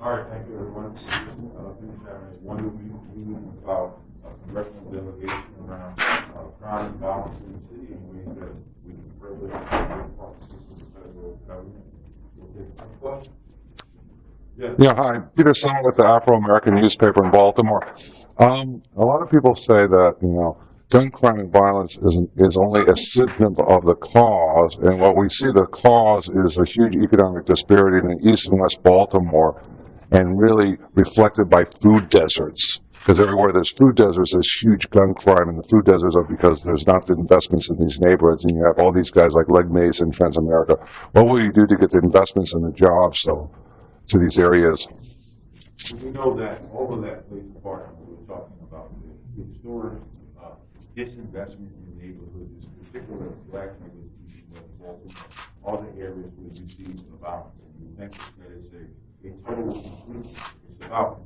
All right, thank you, everyone. One meeting about a congressional delegation around crime and violence in the city and ways that we can further the federal government. Yeah, hi. Peter Summer with the Afro-American newspaper in Baltimore. A lot of people say that, gun crime and violence is only a symptom of the cause, and what we see the cause is a huge economic disparity in East and West Baltimore, and really reflected by food deserts. Because everywhere there's food deserts, there's huge gun crime, and the food deserts are because there's not the investments in these neighborhoods, and you have all these guys like Leg Mason, Transamerica. What will you do to get the investments and the jobs to these areas? We know that all of that plays a part in what we're talking about. The historic disinvestment in neighborhoods, particularly black neighborhoods, all the areas where you see the violence. And we think that it's a total complete. It's about,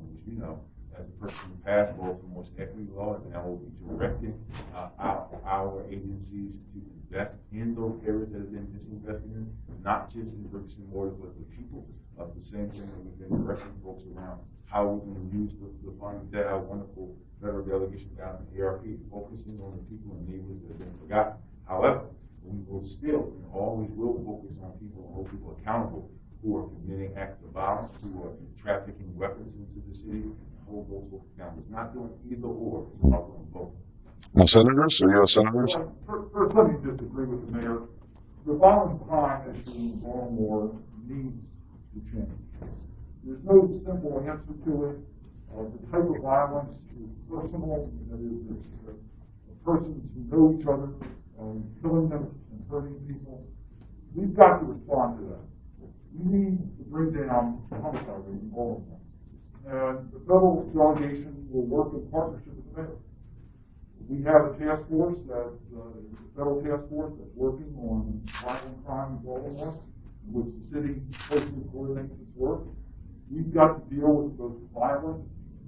as a person who passed Baltimore's equity law, and now will be directing our agencies to invest in those areas that have been disinvested in, not just in bricks and mortar, but the people. The same thing that we've been directing folks around how we can use the funds that our wonderful federal delegation down in ARP, focusing on the people and neighborhoods that have been forgotten. However, we will still and always will focus on people and hold people accountable who are committing acts of violence, who are trafficking weapons into the city, and hold those folks accountable. It's not doing either or, it's about doing both. Now, senators, or U.S. senators? First, let me just agree with the mayor. The violent crime issue in Baltimore needs to change. There's no simple answer to it. The type of violence is personal, that is, persons who know each other, killing them and hurting people. We've got to respond to that. We need to bring down the homicide rate in Baltimore. And the federal delegation will work in partnership with the mayor. We have a task force, federal task force that's working on violent crime in Baltimore, in which the city closely coordinates its work. We've got to deal with those violent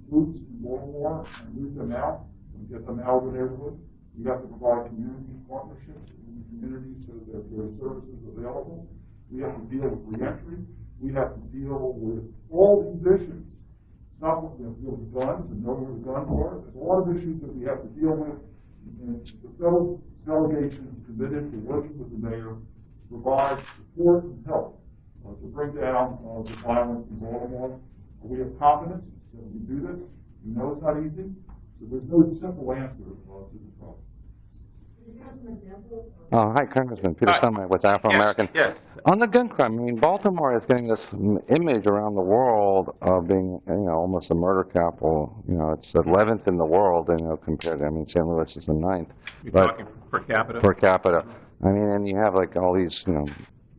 groups in Baltimore and root them out and get them out of the neighborhood. We have to provide community partnerships in the community so that there are services available. We have to deal with reentry. We have to deal with all these issues. It's not what we have to deal with guns and know where the guns are. There's a lot of issues that we have to deal with. And the federal delegation is committed to working with the mayor to provide support and help to bring down the violence in Baltimore. We have confidence that we do this. We know it's not easy, so there's no simple answer to the problem. Hi, Congressman. Peter Summer with Afro-American. Yes. On the gun crime, Baltimore is getting this image around the world of being, almost a murder capital. It's 11th in the world, compared to, St. Louis is the 9th. You're talking per capita? Per capita. And you have all these,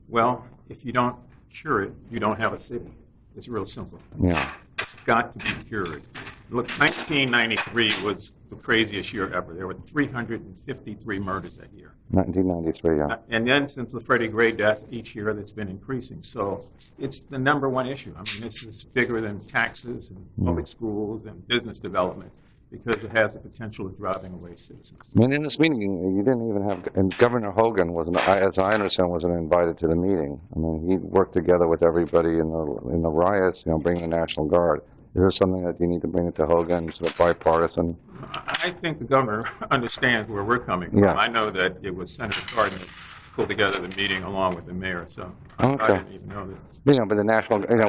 Well, if you don't cure it, you don't have a city. It's real simple. Yeah. It's got to be cured. Look, 1993 was the craziest year ever. There were 353 murders that year. 1993, yeah. And then since the Freddie Gray death, each year that's been increasing. So it's the number one issue. This is bigger than taxes and public schools and business development because it has the potential of driving away citizens. In this meeting, you didn't even have, and Governor Hogan wasn't, as I understand, wasn't invited to the meeting. He worked together with everybody in the riots, bringing the National Guard. Is there something that you need to bring it to Hogan, sort of bipartisan? I think the governor understands where we're coming from. Yeah. I know that it was Senator Cardin that pulled together the meeting along with the mayor, so Okay. I didn't even know that. But the national, Here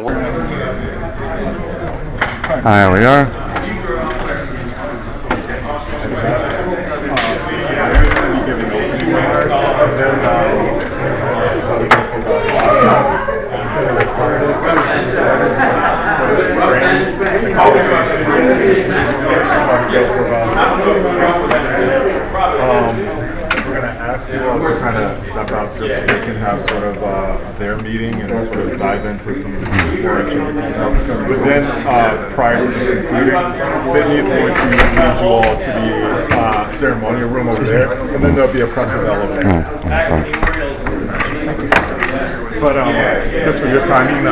we are. go for about 6 minutes. We're going to ask you all to kind of step out just so we can have sort of their meeting and sort of dive into some more intricate details. But then, prior to this concluding, Sydney is going to lead you all to the ceremonial room over there, and then there'll be a press elevator. But just for your timing,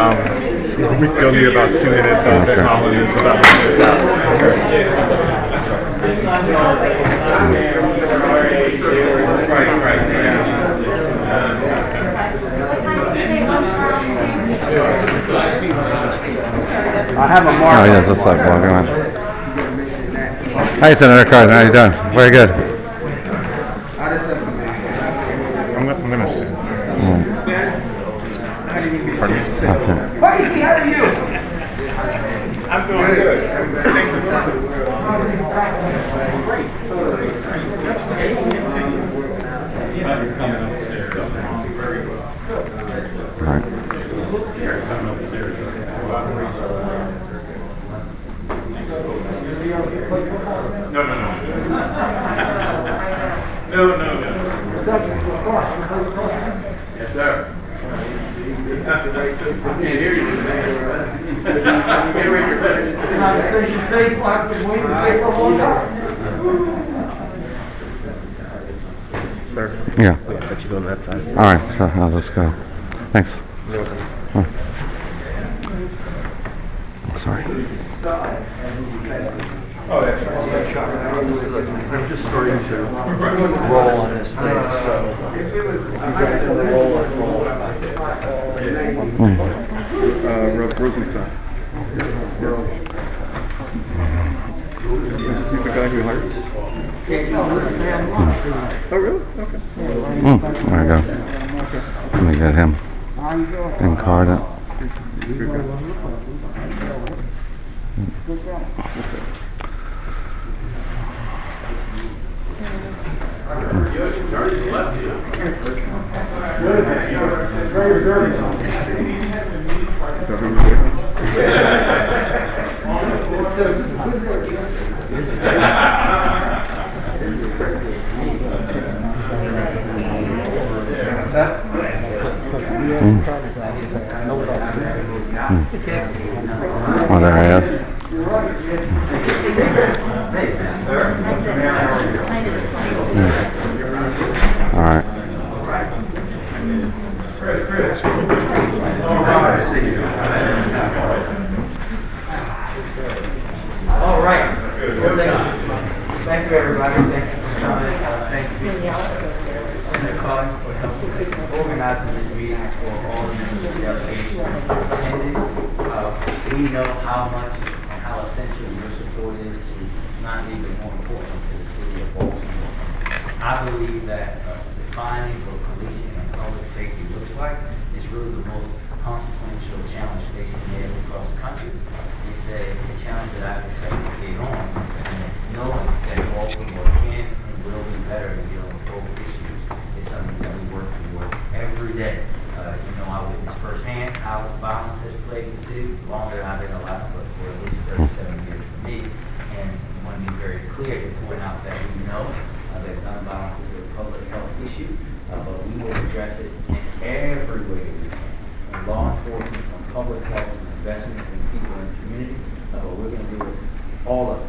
we still need about 2 minutes. Then Hollen is about 2 minutes out. I have a mark. Oh, yeah, that's like walking on. Hi, Senator Cardin. How you doing? Very good. I'm going to stand. Pardon me? Kweisi, how are you? I'm doing good. All right. No. Yes, sir. I can't hear you, man. Conversation takes like the way to say for a long time. Sir? Yeah. Let you go on that side. All right. Sure. I'll just go. Thanks. Oh. Sorry. Oh, that's right. I'm just starting to roll on this thing, so if you guys want to roll it. Rosenstein. He's the guy who hired? Oh, really? Okay. There we go. Let me get him. And Cardin. Oh, there I am. All right. All right. Thank you, everybody. Thank you for coming. Thank you, Senator Collins, for helping organizing this meeting for all the members of the delegation attended. We know how much and how essential your support is to, not even more important, to the city of Baltimore. I believe that defining what policing and public safety looks like is really the most consequential challenge facing mayors across the country. It's a challenge that I've accepted to get on, and knowing that Baltimore can and will be better in dealing with both issues is something that we work toward every day. I witnessed firsthand how violence has plagued the city longer than I've been alive, but for at least 37 years for me. And I want to be very clear to point out that we know that gun violence is a public health issue, but we will address it in every way that we can. From law enforcement, from public health, from investments in people in the community, but we're going to do it all of it.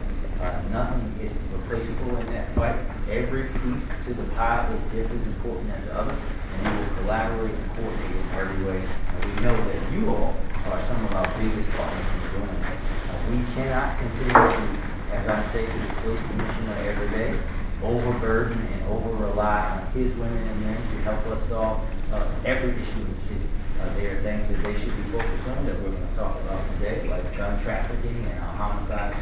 Nothing is replaceable in that fight. Every piece to the pie is just as important as the other, and we will collaborate and coordinate in every way. And we know that you all are some of our biggest partners in doing that. We cannot continue to, as I say to the police commissioner every day, overburden and over-rely on his women and men to help us solve every issue in the city. There are things that they should be focused on that we're going to talk about today, like gun trafficking and our homicides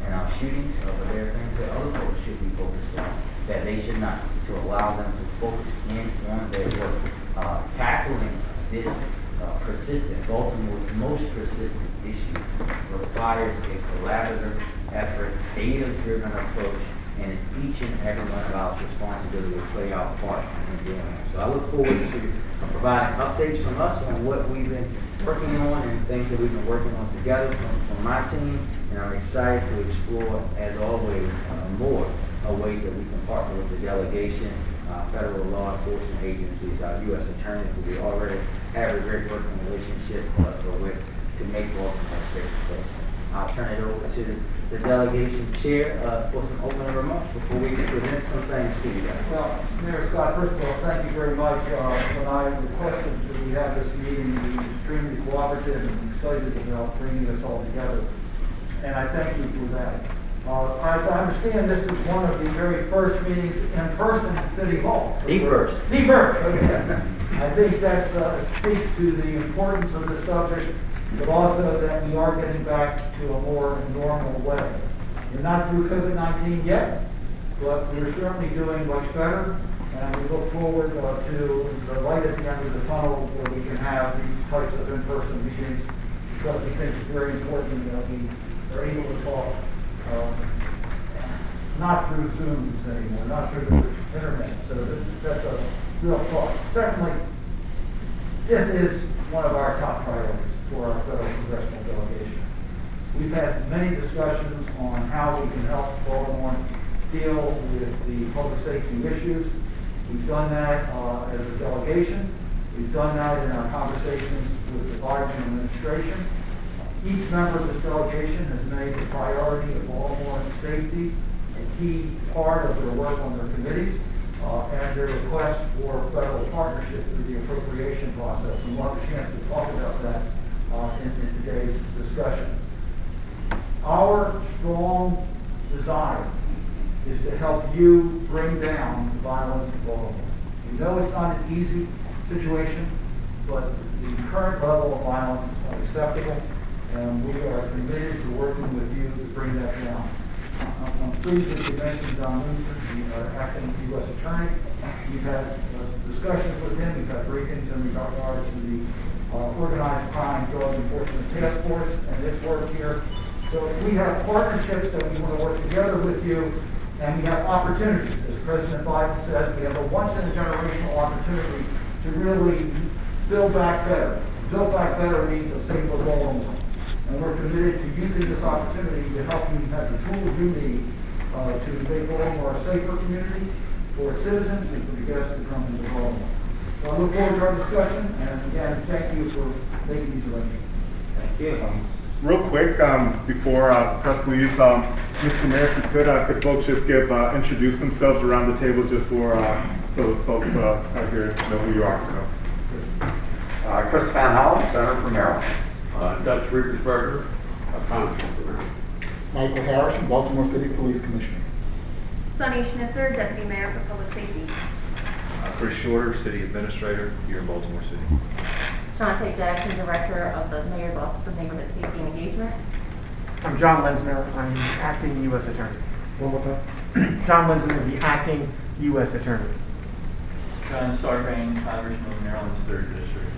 and our shootings, but there are things that other folks should be focused on that they should not, to allow them to focus in on their work. Tackling this persistent, Baltimore's most persistent issue requires a collaborative effort, data-driven approach, and it's each and every one of our responsibility to play our part in doing that. So I look forward to providing updates from us on what we've been working on and things that we've been working on together from on my team, and I'm excited to explore, as always, more ways that we can partner with the delegation, federal law enforcement agencies, our U.S. attorneys, who we already have a great working relationship with, to make Baltimore a safer place. I'll turn it over to the delegation chair for some opening remarks before we present some things to you guys. Well, Mayor Scott, first of all, thank you very much. When I requested that we have this meeting, we were extremely cooperative and excited about bringing us all together. And I thank you for that. As I understand, this is one of the very first meetings in person in City Hall. The first. The first, okay. I think that speaks to the importance of the subject, but also that we are getting back to a more normal way. We're not through COVID-19 yet, but we're certainly doing much better, and we look forward to the light at the end of the tunnel where we can have these types of in-person meetings, because we think it's very important that we are able to talk not through Zooms anymore, not through the internet, so that's a real plus. Certainly, this is one of our top priorities for our federal congressional delegation. We've had many discussions on how we can help Baltimore deal with the public safety issues. We've done that as a delegation. We've done that in our conversations with the Biden administration. Each member of this delegation has made the priority of Baltimore safety a key part of their work on their committees and their request for federal partnership through the appropriation process. And we'll have a chance to talk about that in today's discussion. Our strong desire is to help you bring down violence in Baltimore. We know it's not an easy situation, but the current level of violence is unacceptable, and we are committed to working with you to bring that down. I'm pleased that you mentioned John Lenzner, the acting U.S. Attorney. We've had discussions with him. We've had briefings in regards to the Organized Crime Drug Enforcement Task Force and its work here. So we have partnerships that we want to work together with you, and we have opportunities. As President Biden says, we have a once-in-a-generational opportunity to really build back better. Build back better means a safer Baltimore. And we're committed to using this opportunity to help you have the tools you need to make Baltimore a safer community for its citizens and for the guests that come into Baltimore. So I look forward to our discussion, and again, thank you for making these arrangements. Thank you. Real quick, before press leaves, Mr. Mayor, if you could folks just introduce themselves around the table just for so the folks out here know who you are. So. Chris Van Hollen, Senator from Maryland. Dutch Ruppersberger, Congressman from Maryland. Michael Harrison, Baltimore City Police Commissioner. Sonny Schnitzer, Deputy Mayor for Public Safety. Chris Shorter, City Administrator here in Baltimore City. Shante Jackson, Director of the Mayor's Office of Neighborhood Safety and Engagement. I'm John Lenzner. I'm the acting U.S. Attorney. One more time. John Lenzner, the acting U.S. Attorney. John Sarbanes, Congressman of Maryland's 3rd District.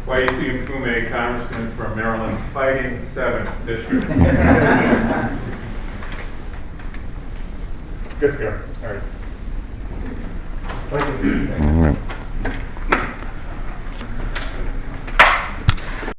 Kweisi Mfume, Congressman from Maryland's Fighting 7th District. Good to go.